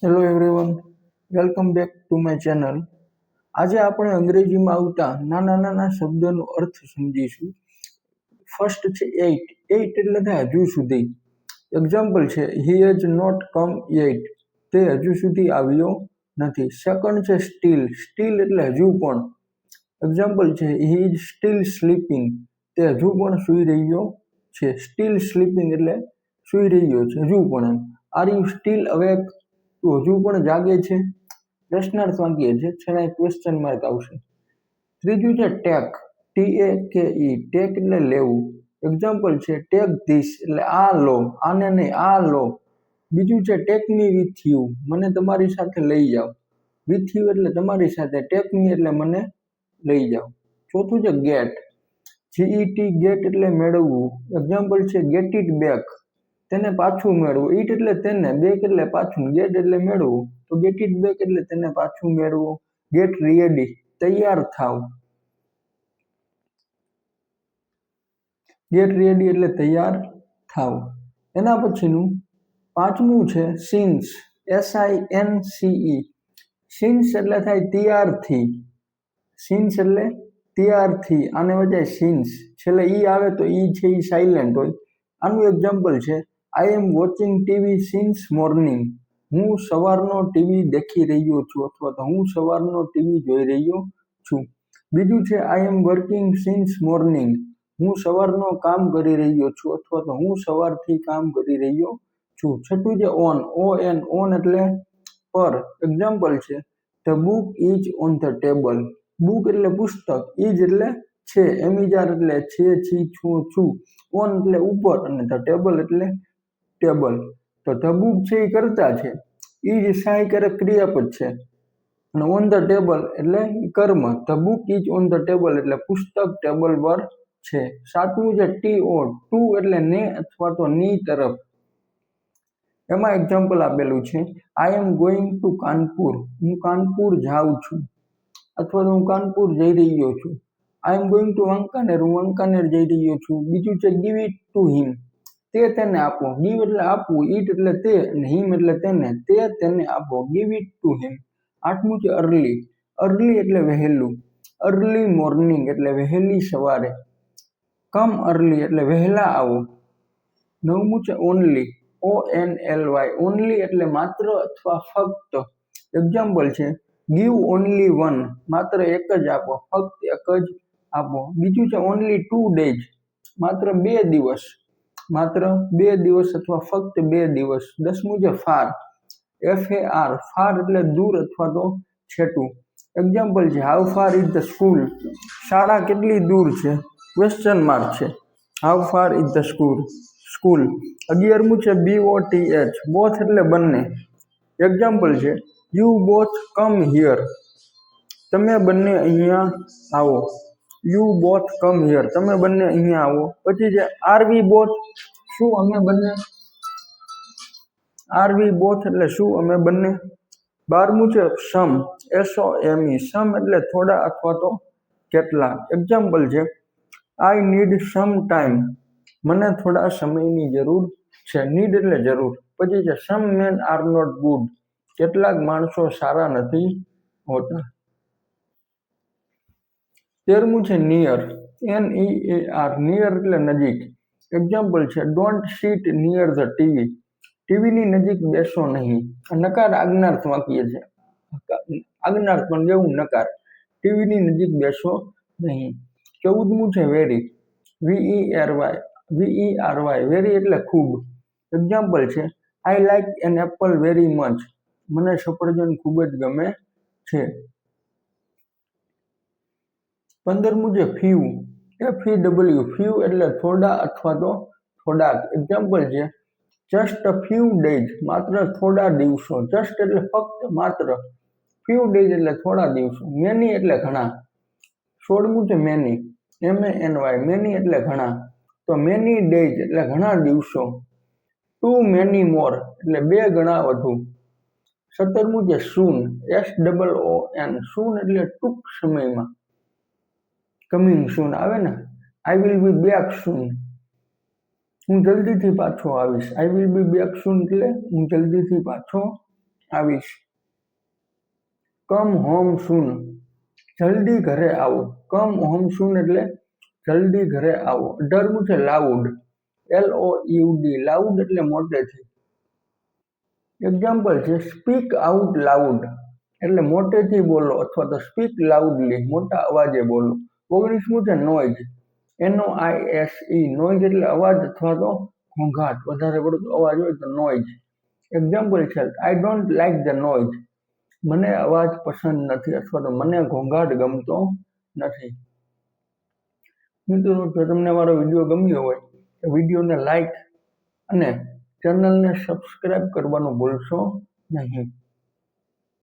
Hello everyone, welcome back to my channel. આજે આપણે અંગ્રેજીમાં આવતા નાના નાના શબ્દોનો અર્થ સમજીશું. ફર્સ્ટ છે એઇટ. એઇટ એટલે થાય હજુ સુધી. એક્ઝામ્પલ છે he has not come yet. તે હજુ સુધી આવ્યો નથી. સેકન્ડ છે સ્ટીલ. સ્ટીલ એટલે હજુ પણ. એક્ઝામ્પલ છે હી ઇઝ સ્ટીલ સ્લીપિંગ. તે હજુ પણ સૂઈ રહ્યો છે. સ્ટીલ સ્લીપિંગ એટલે સૂઈ રહ્યો છે હજુ પણ. Am are you still awake. તું હજુ પણ જાગે છે. પ્રશ્નાર્થ વાક્ય છે, છેલ્લે ક્વેશ્ચન માર્ક આવશે. ત્રીજું છે ટેક. TAKE. ટેક એટલે લેવું. એક્ઝામ્પલ છે ટેક ધીસ એટલે આ લો, આને નહીં આ લો. બીજું છે ટેક મી વિથ યુ. મને તમારી સાથે લઈ જાઓ. વિથ યુ એટલે તમારી સાથે. ટેક મી એટલે મને લઈ જાઓ. ચોથું છે ગેટ. GET. ગેટ એટલે મેળવવું. એક્ઝામ્પલ છે ગેટ ઇટ બેક. તેને પાછું મેળવવું. ઈટ એટલે તેને, બેક એટલે પાછું, ગેટ એટલે મેળવવું. તો ગેટ ઇટ બેક એટલે તેને પાછું મેળવવું. Gate ready. તૈયાર થાવ. ગેટ રેડી એટલે તૈયાર થાવ. એના પછીનું પાંચમું છે સિન્સ. SINCE. સિન્સ એટલે થાય ત્યારથી. સિન્સ એટલે ત્યારથી. આને વજાય સિન્સ. છેલ્લે ઈ આવે તો ઈ છે ઈ સાયલેન્ટ હોય. આનું એક્ઝામ્પલ છે આઈ એમ વોચિંગ ટીવી સિન્સ મોર્નિંગ. હું સવારનો ટીવી દેખી રહ્યો છું અથવા તો હું સવારનો ટીવી જોઈ રહ્યો છું. બીજું છે આઈ એમ વર્કિંગ સિન્સ મોર્નિંગ. હું સવારનો કામ કરી રહ્યો છું અથવા તો હું સવારથી કામ કરી રહ્યો છું. છઠ્ઠું છે ઓન. ON. ઓન એટલે પર. એક્ઝામ્પલ છે the book is on the table. Book એટલે પુસ્તક. ઇઝ એટલે છે. એમિજાર એટલે છે, છી, છું, છું. ઓન એટલે ઉપર અને ધ ટેબલ એટલે ટેબલ. તો ધ બુક છે એ કર્તા છે. ઇઝ સહાયકારક ક્રિયાપદ છે અને ઓન ધ ટેબલ એટલે કર્મ. The book is on the table એટલે પુસ્તક ટેબલ પર છે. સાતમું છે TO. ટુ એટલે ને અથવા તો ની તરફ. એમાં એક્ઝામ્પલ આપેલું છે આઈ એમ ગોઈંગ ટુ કાનપુર. હું કાનપુર જાઉં છું અથવા તો હું કાનપુર જઈ રહ્યો છું. આઈ એમ ગોઈંગ ટુ વાંકાનેર. હું વાંકાનેર જઈ રહ્યો છું. બીજું છે ગીવ ઇટ ટુ હિમ. તે તેને આપો. ગીવ એટલે આપવું, ઇટ એટલે તે અને હિમ એટલે તેને. તે તેને આપો. Give it to him. આઠમું છે અર્લી. અર્લી એટલે વહેલું. અર્લી મોર્નિંગ એટલે વહેલી સવારે. કમ અર્લી એટલે વહેલા આવો. નવમું છે ઓનલી. ONLY. ઓનલી એટલે માત્ર અથવા ફક્ત. એક્ઝામ્પલ છે ગીવ ઓનલી વન. માત્ર એક જ આપો, ફક્ત એક જ આપો. બીજું છે ઓનલી 2 days. માત્ર 2 દિવસ. માત્ર 2 દિવસ અથવા ફક્ત 2 દિવસ. દસમું છે ફાર. FAR. ફાર એટલે દૂર અથવા તો છેટું. એક્ઝામ્પલ છે how far is the school. શાળા કેટલી દૂર છે? ક્વેશ્ચન માર્ક છે. How far is the school. 11મું છે BOTH. બોથ એટલે બંને. એક્ઝામ્પલ છે યુ બોથ કમ હિયર. તમે બંને અહીંયા આવો. You both come here. તમે બંને અહીંયા આવો. પછી છે આર વી બોથ. શું અમે બંને? આર વી બોથ એટલે શું અમે બંને? 12મું છે સમ. SOME. સમ એટલે થોડા અથવા તો કેટલાક. એક્ઝામ્પલ છે આઈ નીડ સમ ટાઈમ. મને થોડા સમયની જરૂર છે. નીડ એટલે જરૂર. પછી છે સમ મેન આર નોટ ગુડ. કેટલાક માણસો સારા નથી હોતા. 13મું છે નિયર. NEAR. નિયર એટલે નજીક. એક્ઝામ્પલ છે don't sit near the TV. ટીવીની નજીક બેસો નહીં. નકાર આજ્ઞાર્થ વાક્ય છે. આજ્ઞાર્થ પણ જેવું નકાર. ટીવીની નજીક બેસો નહીં. 14મું છે વેરી. VERY. વેરી એટલે ખૂબ. એક્ઝામ્પલ છે I like an apple very much. મને સફરજન ખૂબ જ ગમે છે. 15મું છે ફ્યુ. FEW. ફ્યુ એટલે થોડા અથવા તો થોડાક. એક્ઝામ્પલ છે જસ્ટ અ ફ્યુ ડેઝ. માત્ર થોડા દિવસો. જસ્ટ એટલે ફક્ત, માત્ર. ફ્યુ ડેઝ એટલે થોડા દિવસો. મેની એટલે ઘણા. 16મું છે મેની. MANY. મેની એટલે ઘણા. તો મેની ડેઝ એટલે ઘણા દિવસો. ટુ મેની મોર એટલે બે ગણા વધુ. 17મું છે સૂન. SOON. સૂન એટલે ટૂંક સમયમાં. કમિંગ સૂન આવે ને. આઈ વિલ બી બેક સૂન. હું જલ્દીથી પાછો આવીશ. આઈ વિલ બી બેક સૂન એટલે હું જલ્દીથી પાછો આવીશ. કમ હોમ સૂન, જલ્દી ઘરે આવો. કમ હોમ સૂન એટલે જલ્દી ઘરે આવો. 18મું છે લાઉડ, LOUD, લાઉડ એટલે મોટેથી. એક્ઝામ્પલ છે સ્પીક આઉટ લાઉડ એટલે મોટેથી બોલો અથવા તો સ્પીક લાઉડલી, મોટા અવાજે બોલો. 19મું છે નોઇઝ, NOISE, નોઇઝ એટલે અવાજ અથવા તો ઘોંઘાટ, વધારે પડતો અવાજ હોય તો નોઇઝ. એક્ઝામ્પલ છે I don't like the noise, મને અવાજ પસંદ નથી અથવા તો મને ઘોંઘાટ ગમતો નથી. મિત્રો, જો તમને મારો વિડીયો ગમ્યો હોય તો વિડીયોને લાઈક અને ચેનલને સબસ્ક્રાઇબ કરવાનું ભૂલશો નહીં.